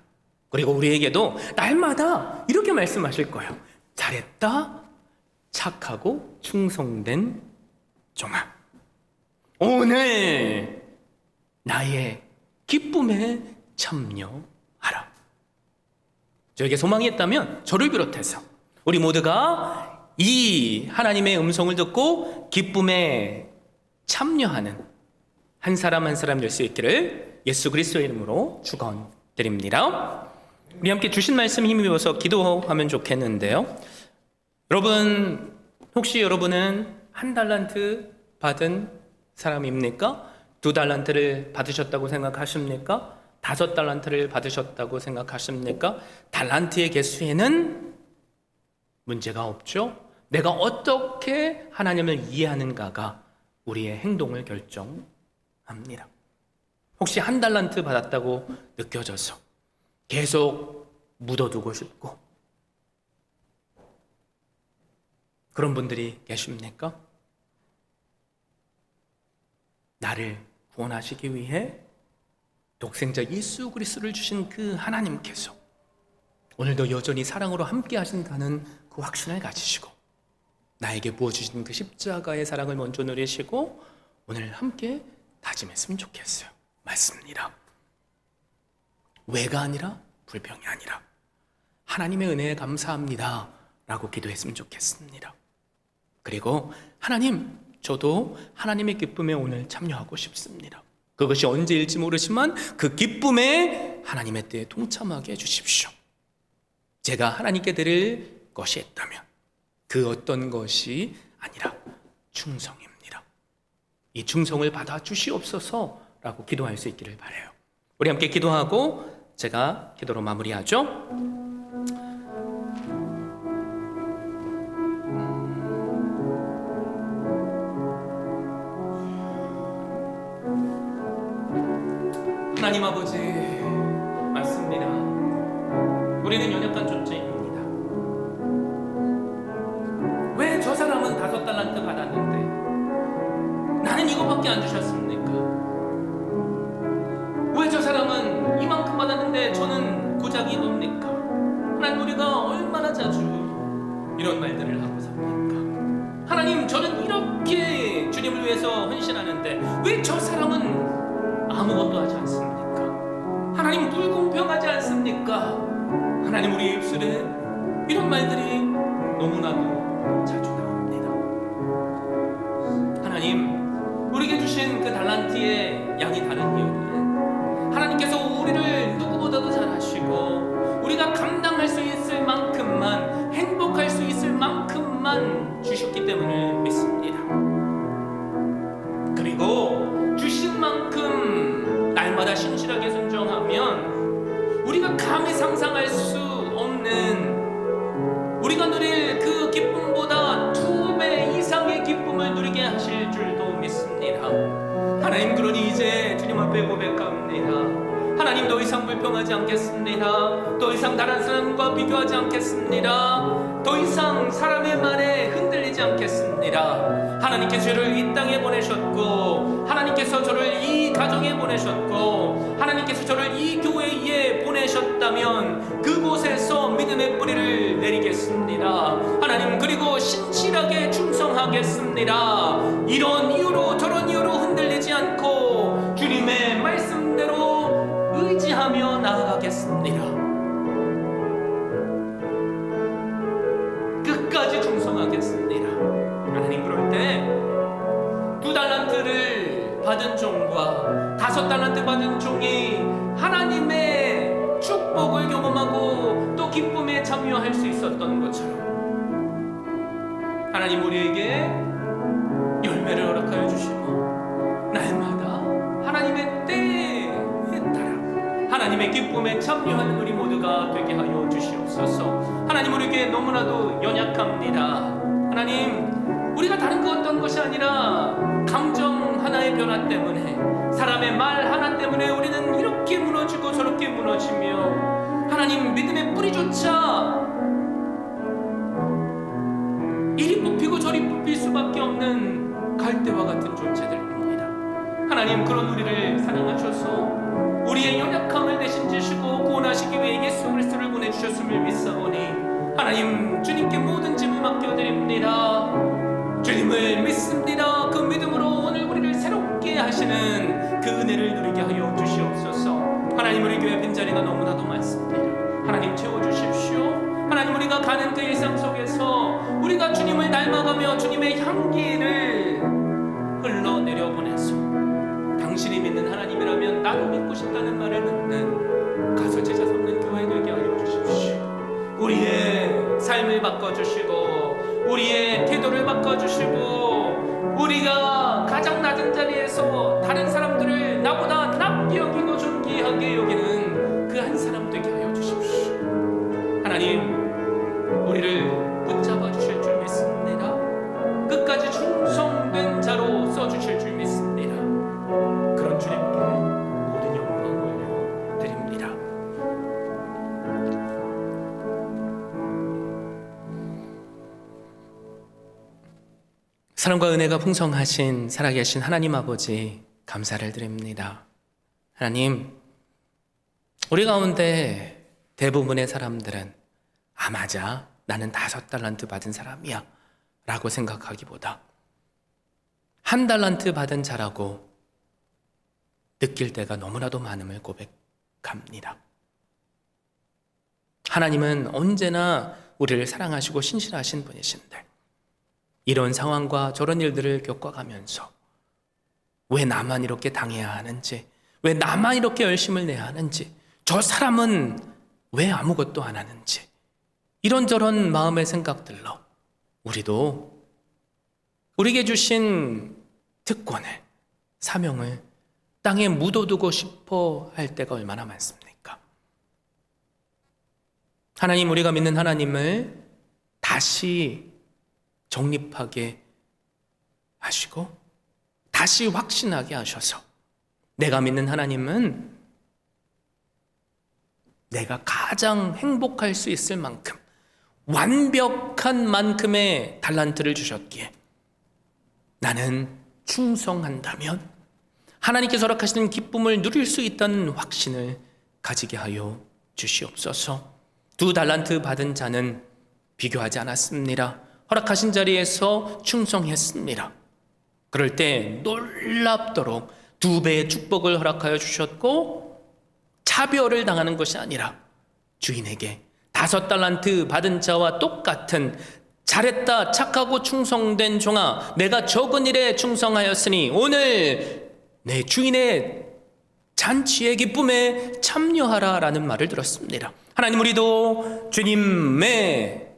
그리고 우리에게도 날마다 이렇게 말씀하실 거예요. 잘했다, 착하고 충성된 종아, 오늘 나의 기쁨에 참여하라. 저에게 소망이 있다면 저를 비롯해서 우리 모두가 이 하나님의 음성을 듣고 기쁨에 참여하는 한 사람 한 사람 될 수 있기를 예수 그리스도의 이름으로 축원드립니다. 우리 함께 주신 말씀 힘입어서 기도하면 좋겠는데요. 여러분, 혹시 여러분은 한 달란트 받은 사람입니까? 두 달란트를 받으셨다고 생각하십니까? 5달란트를 받으셨다고 생각하십니까? 달란트의 개수에는 문제가 없죠. 내가 어떻게 하나님을 이해하는가가 우리의 행동을 결정합니다. 혹시 한 달란트 받았다고 느껴져서 계속 묻어두고 싶고 그런 분들이 계십니까? 나를 구원하시기 위해 독생자 예수 그리스도를 주신 그 하나님께서 오늘도 여전히 사랑으로 함께 하신다는 그 확신을 가지시고 나에게 부어주신 그 십자가의 사랑을 먼저 누리시고 오늘 함께 다짐했으면 좋겠어요. 맞습니다. 왜가 아니라 불평이 아니라 하나님의 은혜에 감사합니다 라고 기도했으면 좋겠습니다. 그리고 하나님, 저도 하나님의 기쁨에 오늘 참여하고 싶습니다. 그것이 언제일지 모르지만 그 기쁨에 하나님의 때에 동참하게 해주십시오. 제가 하나님께 드릴 것이 있다면 그 어떤 것이 아니라 충성입니다. 이 충성을 받아 주시옵소서라고 기도할 수 있기를 바라요. 우리 함께 기도하고 제가 기도로 마무리하죠. 하나님 아버지, 맞습니다. 우리는 연약한 존재입니다. 왜 저 사람은 5달란트 받았는데 나는 이거밖에 안 주셨습니까? 왜 저 사람은 이만큼 받았는데 저는 고작 이겁니까? 하나님, 우리가 얼마나 자주 이런 말들을 하고 삽니까? 하나님, 저는 이렇게 주님을 위해서 헌신하는데 왜 저 사람은 아무것도 하지 않습니까? 하나님, 불공평하지 않습니까? 하나님, 우리 입술에 이런 말들이 너무나도 자주 나옵니다. 하나님, 우리에게 주신 그 달란트의 양이 다른 이유는 하나님께서 우리를 누구보다도 잘 아시고 우리가 감당할 수 있을 만큼만, 행복할 수 있을 만큼만 주셨기 때문을 믿습니다. 그리고 주신 만큼 상상할 수 없는 우리가 누릴 그 기쁨보다 2배 이상의 기쁨을 누리게 하실 줄도 믿습니다. 하나님, 그러니 이제 주님 앞에 고백합니다. 하나님, 더 이상 불평하지 않겠습니다. 더 이상 다른 사람과 비교하지 않겠습니다. 더 이상 사람의 말에 흔들리지 않겠습니다. 하나님께서 저를 이 땅에 보내셨고, 하나님께서 저를 이 가정에 보내셨고, 하나님께서 저를 이 교회에 보내셨다면 그곳에서 믿음의 뿌리를 내리겠습니다. 하나님, 그리고 신실하게 충성하겠습니다. 이런 이유로 저런 이유로 흔들리지 않고 주님의 말씀대로 의지하며 나아가겠습니다. 끝까지 충성하겠습니다. 하나님, 그럴 때 2달란트를 받은 종과 5달란트 받은 종이 하나님의 축복을 경험하고 또 기쁨에 참여할 수 있었던 것처럼 하나님 우리에게 열매를 허락하여 주시고 날마다 하나님의 때에 따라 하나님의 기쁨에 참여하는 우리 모두가 되게 하여 주시옵소서. 하나님, 우리에게 너무나도 연약합니다. 하나님, 우리가 다른 것 어떤 것이 아니라 감정 하나의 변화 때문에, 사람의 말 하나 때문에 우리는 이렇게 무너지고 저렇게 무너지며 하나님, 믿음의 뿌리조차 이리 뽑히고 저리 뽑힐 수밖에 없는 갈대와 같은 존재들입니다. 하나님, 그런 우리를 사랑하셔서 우리의 연약함을 대신 지시고 구원하시기 위해 예수 그리스도를 보내주셨음을 믿사오니 하나님, 주님께 모든 짐을 맡겨드립니다. 주님을 믿습니다. 그 믿음으로 오늘 우리를 새롭게 하시는 그 은혜를 누리게 하여 주시옵소서. 하나님, 우리 교회 빈자리가 너무나도 많습니다. 하나님, 채워주십시오. 하나님, 우리가 가는 그 일상 속에서 우리가 주님을 닮아가며 주님의 향기를 흘러내려 보내서 당신이 믿는 하나님이라면 나도 믿고 싶다는 말을 듣는 가서 제자 삼는 교회 되게 하여 주십시오. 우리의 삶을 바꿔주시고 우리의 태도를 바꿔주시고 우리가 가장 낮은 자리에서 다른 사람들을 나보다 낮게 여기고 존귀하게 여기는 그 한 사람 되게 하여 주십시오. 하나님, 우리를 붙잡아 주실 줄 믿습니다. 끝까지 충성된 자로 써주실 줄 믿습니다. 그런 주님께 모든 영광을 드립니다. 사랑과 은혜가 풍성하신 살아계신 하나님 아버지, 감사를 드립니다. 하나님, 우리 가운데 대부분의 사람들은 맞아, 나는 5달란트 받은 사람이야 라고 생각하기보다 1달란트 받은 자라고 느낄 때가 너무나도 많음을 고백합니다. 하나님은 언제나 우리를 사랑하시고 신실하신 분이신데 이런 상황과 저런 일들을 겪어가면서 왜 나만 이렇게 당해야 하는지, 왜 나만 이렇게 열심을 내야 하는지, 저 사람은 왜 아무것도 안 하는지, 이런저런 마음의 생각들로 우리도 우리에게 주신 특권을, 사명을 땅에 묻어두고 싶어 할 때가 얼마나 많습니까? 하나님, 우리가 믿는 하나님을 다시 정립하게 하시고 다시 확신하게 하셔서 내가 믿는 하나님은 내가 가장 행복할 수 있을 만큼 완벽한 만큼의 달란트를 주셨기에 나는 충성한다면 하나님께서 허락하시는 기쁨을 누릴 수 있다는 확신을 가지게 하여 주시옵소서. 2달란트 받은 자는 비교하지 않았습니다. 허락하신 자리에서 충성했습니다. 그럴 때 놀랍도록 2배의 축복을 허락하여 주셨고 차별을 당하는 것이 아니라 주인에게 5달란트 받은 자와 똑같은 잘했다, 착하고 충성된 종아, 내가 적은 일에 충성하였으니 오늘 내 주인의 잔치의 기쁨에 참여하라 라는 말을 들었습니다. 하나님, 우리도 주님의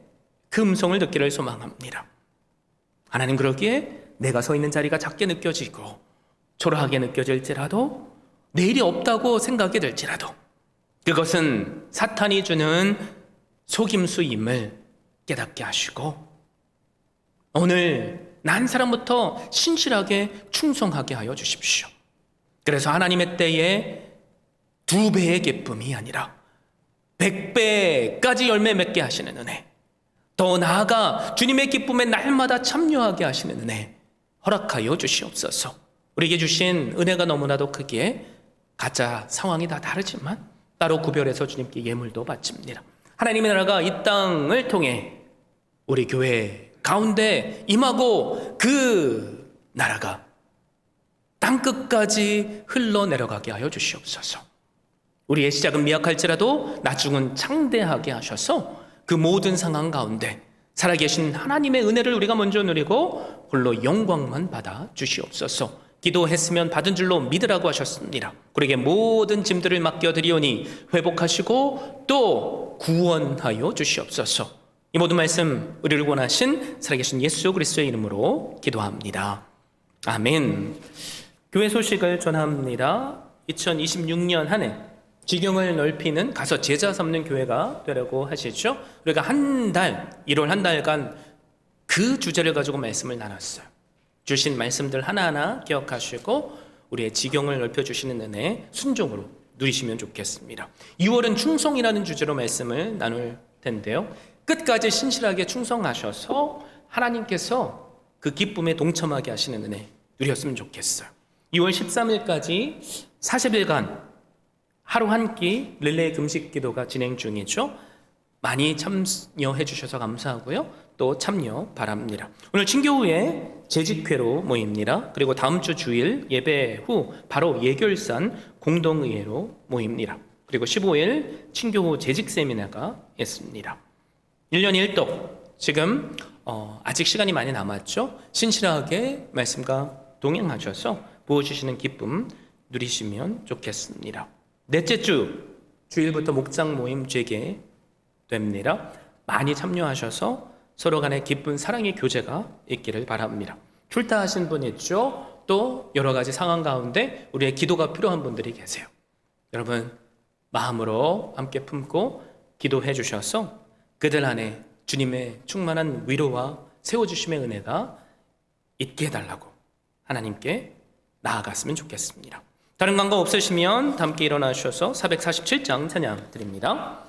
그 음성을 듣기를 소망합니다. 하나님, 그러기에 내가 서 있는 자리가 작게 느껴지고 초라하게 느껴질지라도, 내일이 없다고 생각이 될지라도 그것은 사탄이 주는 속임수임을 깨닫게 하시고 오늘 난 사람부터 신실하게 충성하게 하여 주십시오. 그래서 하나님의 때에 2배의 기쁨이 아니라 100배까지 열매 맺게 하시는 은혜, 더 나아가 주님의 기쁨에 날마다 참여하게 하시는 은혜 허락하여 주시옵소서. 우리에게 주신 은혜가 너무나도 크기에 각자 상황이 다 다르지만 따로 구별해서 주님께 예물도 바칩니다. 하나님의 나라가 이 땅을 통해 우리 교회 가운데 임하고 그 나라가 땅끝까지 흘러내려가게 하여 주시옵소서. 우리의 시작은 미약할지라도 나중은 창대하게 하셔서 그 모든 상황 가운데 살아계신 하나님의 은혜를 우리가 먼저 누리고 홀로 영광만 받아 주시옵소서. 기도했으면 받은 줄로 믿으라고 하셨습니다. 우리에게 모든 짐들을 맡겨드리오니 회복하시고 또 구원하여 주시옵소서. 이 모든 말씀 우리를 원하신 살아계신 예수 그리스도의 이름으로 기도합니다. 아멘. 교회 소식을 전합니다. 2026년 한 해 지경을 넓히는 가서 제자 삼는 교회가 되려고 하시죠. 우리가 한 달, 1월 한 달간 그 주제를 가지고 말씀을 나눴어요. 주신 말씀들 하나하나 기억하시고 우리의 지경을 넓혀주시는 은혜 순종으로 누리시면 좋겠습니다. 2월은 충성이라는 주제로 말씀을 나눌 텐데요. 끝까지 신실하게 충성하셔서 하나님께서 그 기쁨에 동참하게 하시는 은혜 누렸으면 좋겠어요. 2월 13일까지 40일간 하루 한 끼 릴레이 금식 기도가 진행 중이죠. 많이 참여해 주셔서 감사하고요. 또 참여 바랍니다. 오늘 친교 후에 재직회로 모입니다. 그리고 다음 주 주일 예배 후 바로 예결산 공동의회로 모입니다. 그리고 15일 친교 후 재직 세미나가 있습니다. 1년에 1독 지금 아직 시간이 많이 남았죠. 신실하게 말씀과 동행하셔서 부어주시는 기쁨 누리시면 좋겠습니다. 넷째 주 주일부터 목장 모임 재개 됩니다. 많이 참여하셔서 서로 간에 기쁜 사랑의 교제가 있기를 바랍니다. 출타하신 분 있죠? 또 여러 가지 상황 가운데 우리의 기도가 필요한 분들이 계세요. 여러분 마음으로 함께 품고 기도해 주셔서 그들 안에 주님의 충만한 위로와 세워주심의 은혜가 있게 해달라고 하나님께 나아갔으면 좋겠습니다. 다른 광고 없으시면 함께 일어나 주셔서 447장 찬양 드립니다.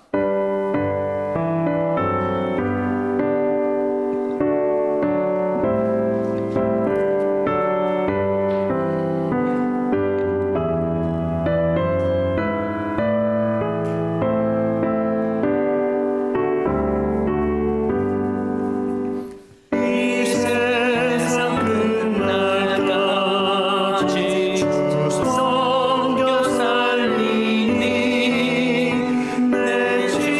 주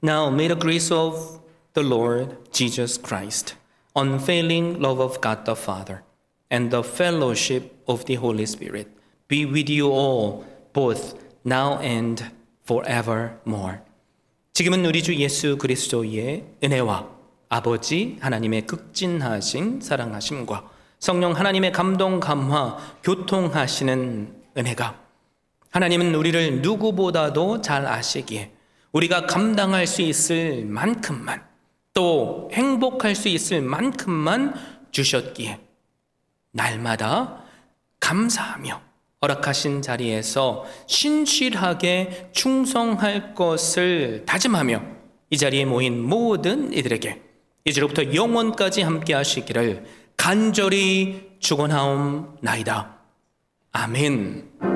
Now may the grace of the Lord Jesus Christ, unfailing love of God the Father, and the fellowship of the Holy Spirit be with you all, both now and forevermore. 지금은 우리 주 예수 그리스도의 은혜와 아버지 하나님의 극진하신 사랑하심과 성령 하나님의 감동 감화 교통하시는 은혜가, 하나님은 우리를 누구보다도 잘 아시기에 우리가 감당할 수 있을 만큼만, 또 행복할 수 있을 만큼만 주셨기에 날마다 감사하며 허락하신 자리에서 신실하게 충성할 것을 다짐하며 이 자리에 모인 모든 이들에게 이제로부터 영원까지 함께 하시기를 간절히 축원하옵나이다. 아멘.